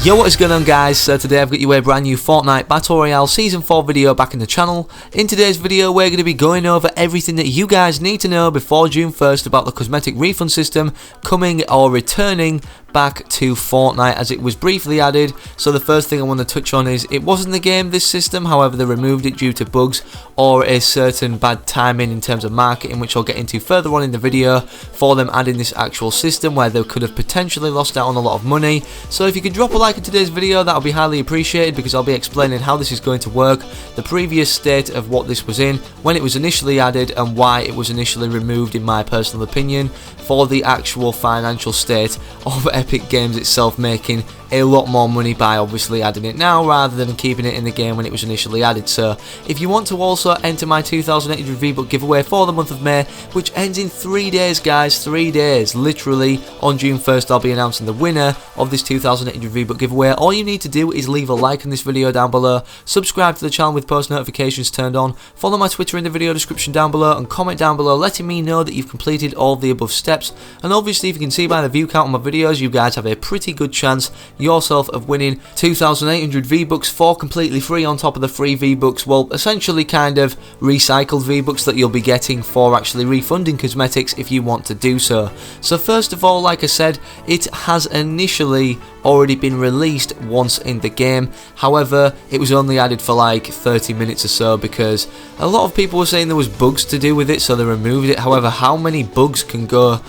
Yo, what is going on, guys? So today I've got you a brand new Fortnite Battle Royale Season 4 video back in the channel. In today's video we're going to be going over everything that you guys need to know before June 1st about the cosmetic refund system coming or returning back to Fortnite, as it was briefly added. So the first thing I want to touch on is it wasn't the game, this system, however they removed it due to bugs or a certain bad timing in terms of marketing, which I'll get into further on in the video, for them adding this actual system where they could have potentially lost out on a lot of money. So if you could drop a like in today's video, that'll be highly appreciated, because I'll be explaining how this is going to work, the previous state of what this was in when it was initially added, and why it was initially removed in my personal opinion, for the actual financial state of Epic Games itself making a lot more money by obviously adding it now rather than keeping it in the game when it was initially added. So if you want to also enter my 2800 V-Buck giveaway for the month of May, which ends in 3 days, guys, 3 days, literally on June 1st I'll be announcing the winner of this 2800 V-Buck giveaway. All you need to do is leave a like on this video down below, subscribe to the channel with post notifications turned on, follow my Twitter in the video description down below, and comment down below letting me know that you've completed all the above steps. And obviously, if you can see by the view count on my videos, you guys have a pretty good chance yourself of winning 2800 V-Bucks for completely free, on top of the free V-Bucks, well, essentially kind of recycled V-Bucks that you'll be getting for actually refunding cosmetics if you want to do so. So first of all, like I said, it has initially already been released once in the game. However, it was only added for like 30 minutes or so, because a lot of people were saying there was bugs to do with it, so they removed it. However, how many bugs can go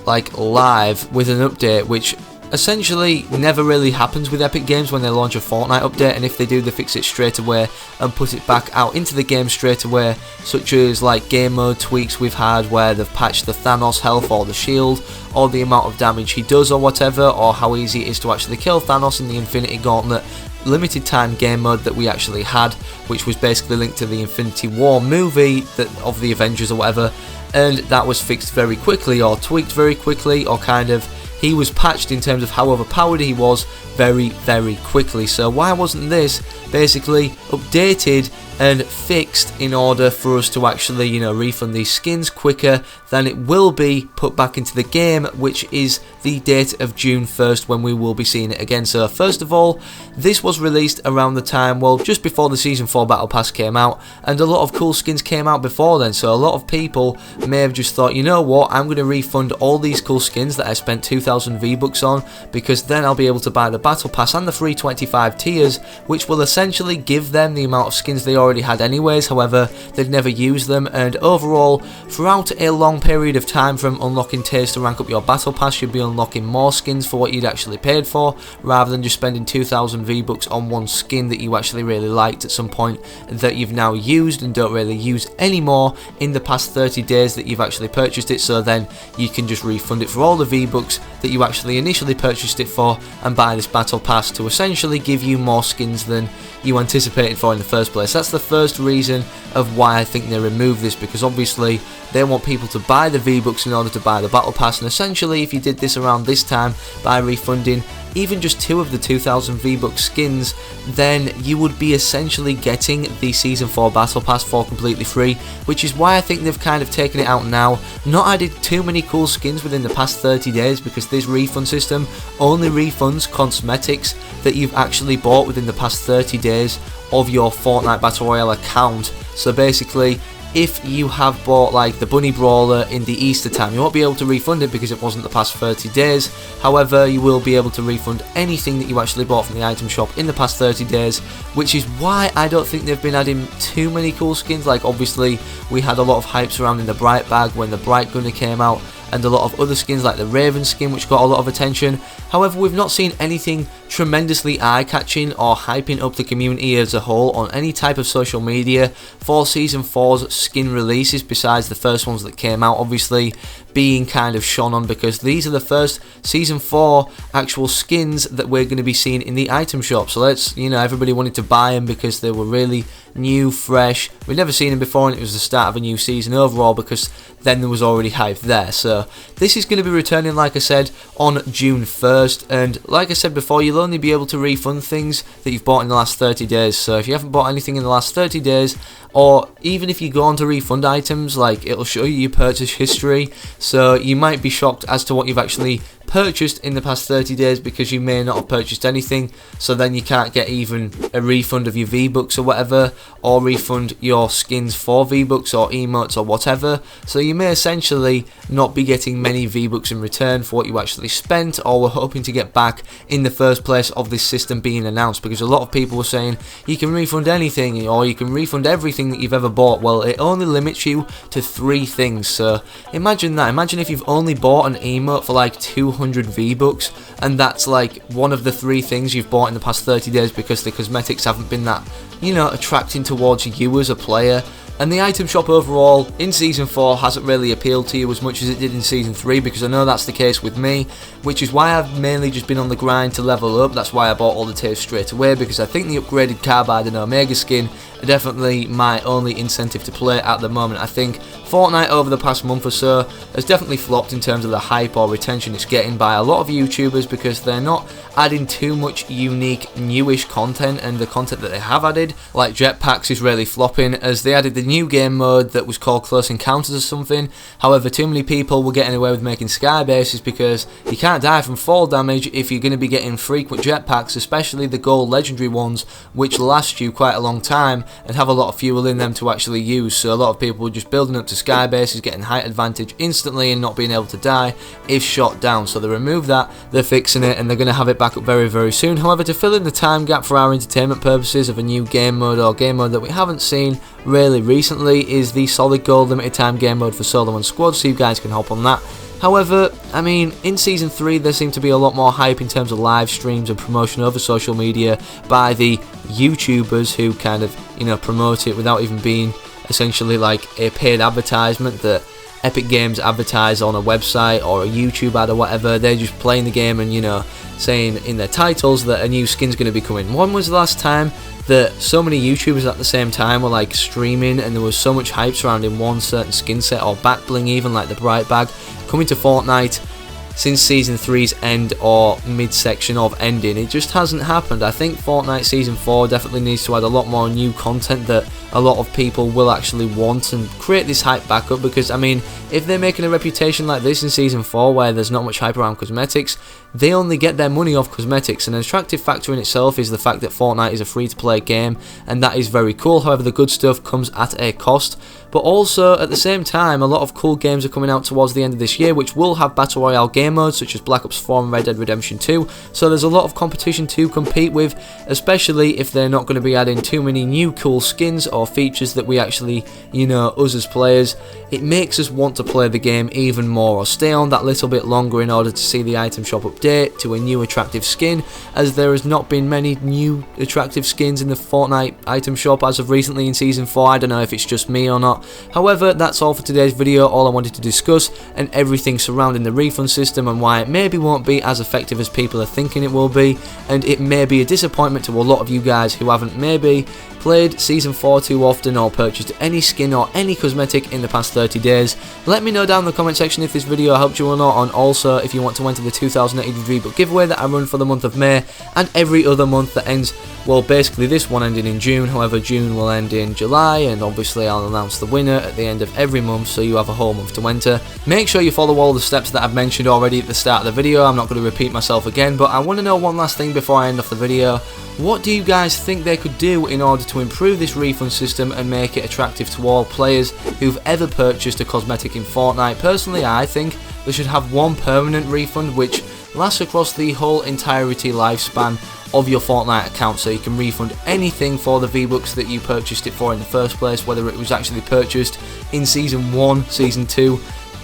like live with an update, which essentially never really happens with Epic Games when they launch a Fortnite update? And if they do, they fix it straight away and put it back out into the game straight away, such as like game mode tweaks we've had where they've patched the Thanos health or the shield, or the amount of damage he does or whatever, or how easy it is to actually kill Thanos in the Infinity Gauntlet limited time game mode that we actually had, which was basically linked to the Infinity War movie of the Avengers or whatever, and that was fixed very quickly, or tweaked very quickly, or kind of he was patched in terms of how overpowered he was very quickly. So why wasn't this basically updated and fixed in order for us to actually, you know, refund these skins quicker than it will be put back into the game, which is the date of June 1st when we will be seeing it again. So first of all, this was released around the time, well, just before the Season 4 Battle Pass came out, and a lot of cool skins came out before then. So a lot of people may have just thought, you know what, I'm going to refund all these cool skins that I spent 2000 V-Bucks on, because then I'll be able to buy the Battle Pass and the free 25 tiers, which will essentially give them the amount of skins they already had anyways. However, they'd never use them, and overall, throughout a long period of time from unlocking tiers to rank up your Battle Pass, you'd be unlocking more skins for what you'd actually paid for, rather than just spending 2000 V-Bucks on one skin that you actually really liked at some point that you've now used and don't really use anymore in the past 30 days that you've actually purchased it. So then you can just refund it for all the V-Bucks that you actually initially purchased it for, and buy this Battle Pass to essentially give you more skins than you anticipated for in the first place. That's the first reason of why I think they removed this, because obviously they want people to buy the V-Bucks in order to buy the Battle Pass, and essentially if you did this around this time by refunding even just 2 of the 2000 V-Buck skins, then you would be essentially getting the Season 4 Battle Pass for completely free, which is why I think they've kind of taken it out now, not added too many cool skins within the past 30 days, because this refund system only refunds cosmetics that you've actually bought within the past 30 days of your Fortnite Battle Royale account. So basically, if you have bought like the Bunny Brawler in the Easter time, you won't be able to refund it because it wasn't the past 30 days. However, you will be able to refund anything that you actually bought from the item shop in the past 30 days, which is why I don't think they've been adding too many cool skins. Like obviously we had a lot of hype surrounding the Bright Bag when the Bright Gunner came out, and a lot of other skins like the Raven skin, which got a lot of attention. However, we've not seen anything tremendously eye-catching or hyping up the community as a whole on any type of social media for Season 4's skin releases, besides the first ones that came out obviously being kind of shone on, because these are the first Season 4 actual skins that we're going to be seeing in the item shop. So let's, you know, everybody wanted to buy them because they were really new, fresh. We'd never seen them before, and it was the start of a new season overall, because then there was already hype there. So this is going to be returning, like I said, on June 1st, and like I said before, you'll only be able to refund things that you've bought in the last 30 days. So if you haven't bought anything in the last 30 days, or even if you go on to refund items, like it'll show you your purchase history, so you might be shocked as to what you've actually purchased in the past 30 days because you may not have purchased anything, so then you can't get even a refund of your V-Bucks or whatever, or refund your skins for V-Bucks or emotes or whatever. So you may essentially not be getting many V-Bucks in return for what you actually spent or were hoping to get back in the first place of this system being announced, because a lot of people were saying you can refund anything or you can refund everything that you've ever bought. Well, it only limits you to 3 things, so imagine that. Imagine if you've only bought an emote for like 200 V-Bucks, and that's like one of the 3 things you've bought in the past 30 days because the cosmetics haven't been that, you know, attracting towards you as a player. And the item shop overall in Season 4 hasn't really appealed to you as much as it did in Season 3, because I know that's the case with me, which is why I've mainly just been on the grind to level up. That's why I bought all the tiers straight away, because I think the upgraded Carbide and Omega skin are definitely my only incentive to play at the moment. I think Fortnite over the past month or so has definitely flopped in terms of the hype or retention it's getting by a lot of YouTubers, because they're not adding too much unique newish content, and the content that they have added, like jetpacks, is really flopping, as they added the new game mode that was called Close Encounters or something. However, too many people were getting away with making sky bases because you can't die from fall damage if you're going to be getting frequent jetpacks, especially the gold legendary ones, which last you quite a long time and have a lot of fuel in them to actually use. So a lot of people were just building up to sky bases, getting height advantage instantly and not being able to die if shot down. So they removed that, they're fixing it, and they're going to have it back up very, very soon. However, to fill in the time gap for our entertainment purposes of a new game mode or game mode that we haven't seen really recently is the solid gold limited time game mode for solo and squad, so you guys can hop on that. However, I mean, in Season 3 there seemed to be a lot more hype in terms of live streams and promotion over social media by the YouTubers who kind of, you know, promote it without even being essentially like a paid advertisement that Epic Games advertise on a website or a YouTube ad or whatever. They're just playing the game and, you know, saying in their titles that a new skin's going to be coming. When was the last time that so many YouTubers at the same time were like streaming and there was so much hype surrounding one certain skin set or back bling, even like the bright bag coming to Fortnite since Season 3's end or mid-section of ending? It just hasn't happened. I think Fortnite Season 4 definitely needs to add a lot more new content that a lot of people will actually want and create this hype back up, because I mean, if they're making a reputation like this in Season 4 where there's not much hype around cosmetics, they only get their money off cosmetics. And an attractive factor in itself is the fact that Fortnite is a free-to-play game, and that is very cool. However, the good stuff comes at a cost. But also, at the same time, a lot of cool games are coming out towards the end of this year which will have Battle Royale game modes such as Black Ops 4 and Red Dead Redemption 2. So there's a lot of competition to compete with, especially if they're not going to be adding too many new cool skins or features that we actually, you know, us as players, it makes us want to play the game even more or stay on that little bit longer in order to see the item shop update to a new attractive skin, as there has not been many new attractive skins in the Fortnite item shop as of recently in Season 4. I don't know if it's just me or not. However, that's all for today's video, all I wanted to discuss, and everything surrounding the refund system and why it maybe won't be as effective as people are thinking it will be, and it may be a disappointment to a lot of you guys who haven't maybe played Season 4 too often or purchased any skin or any cosmetic in the past 30 days. Let me know down in the comment section if this video helped you or not, and also if you want to enter the 2080 V-Buck giveaway that I run for the month of May and every other month that ends, well, basically this one ending in June. However, June will end in July, and obviously I'll announce the winner at the end of every month, so you have a whole month to enter. Make sure you follow all the steps that I've mentioned already at the start of the video. I'm not going to repeat myself again, but I want to know one last thing before I end off the video. What do you guys think they could do in order to improve this refund system and make it attractive to all players who've ever purchased a cosmetic in Fortnite? Personally, I think they should have one permanent refund which lasts across the whole entirety lifespan of your Fortnite account, so you can refund anything for the V-Bucks that you purchased it for in the first place, whether it was actually purchased in Season 1, Season 2,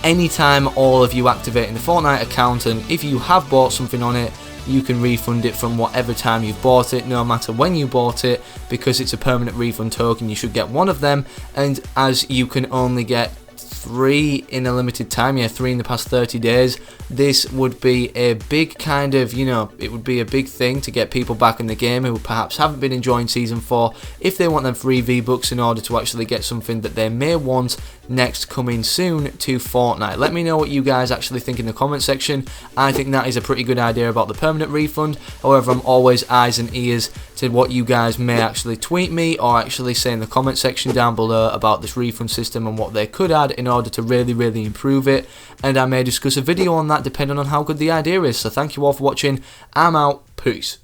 anytime all of you activate in the Fortnite account, and if you have bought something on it, you can refund it from whatever time you've bought it, no matter when you bought it, because it's a permanent refund token. You should get one of them, and as you can only get 3 in a limited time, 3 in the past 30 days, this would be a big kind of, you know, it would be a big thing to get people back in the game who perhaps haven't been enjoying Season 4 if they want them free V-Bucks in order to actually get something that they may want next coming soon to Fortnite. Let me know what you guys actually think in the comment section. I think that is a pretty good idea about the permanent refund. However, I'm always eyes and ears to what you guys may actually tweet me or actually say in the comment section down below about this refund system and what they could add in order order to really improve it, and I may discuss a video on that depending on how good the idea is. So thank you all for watching. I'm out. Peace.